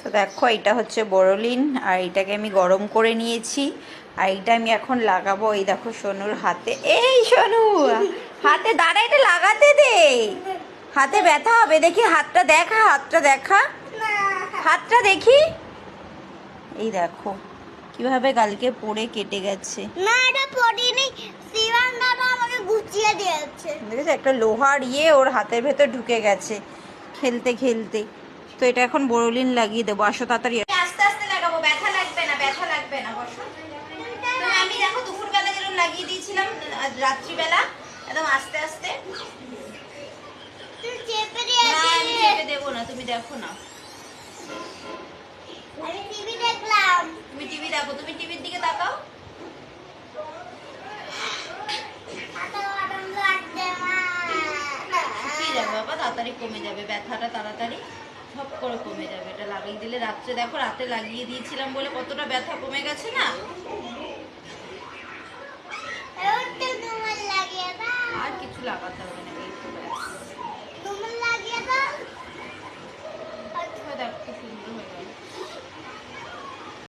তো দেখো এটা হচ্ছে বোরোলিন, আর এটাকে আমি গরম করে নিয়েছি, আর এটা আমি এখন লাগাবো। এই দেখো সোনুর হাতে, এই সোনু হাতে দাঁড়া, এটা লাগাতে দে, হাতে ব্যথা হবে। দেখি হাতটা দেখা, হাতটা দেখা, হাতটা দেখি। এই দেখো কিভাবে কালকে পড়ে কেটে গেছে। না এটা পড়িনি, শিবান দাদা আমাকে গুছিয়ে দিয়েছে। দেখেছো একটা লোহার ওর হাতের ভেতর ঢুকে গেছে খেলতে খেলতে। তো এটা এখন বোরোলিন লাগিয়ে দেবো, আসো তাড়াতাড়ি। আস্তে আস্তে লাগাবো, ব্যথা লাগবে না, ব্যথা লাগবে না, বসো। তো আমি দেখো দুপুরবেলা যেরকম লাগিয়ে দিয়েছিলাম, রাত্রিবেলা একদম আস্তে আস্তে। তুই চেপে না আমি দিয়েছিস। চেপে দেবো না, তুমি দেখো না। আমি টিভি দেখলাম। তুমি টিভি দেখো, তুমি টিভির দিকে তাকাও। হাতে গরম লাগছে মা। ঠিক আছে বাবা, তাড়াতাড়ি কমে যাবে ব্যথাটা, তাড়াতাড়ি সব করে কমে যাবে। এটা লাগিয়ে দিলে রাত্রে, দেখো রাতে লাগিয়ে দিয়েছিলাম বলে কতটা ব্যথা কমে গেছে না। ওটা তোমার লাগিয়ে দাও। আর কিছু লাগাতে হবে না,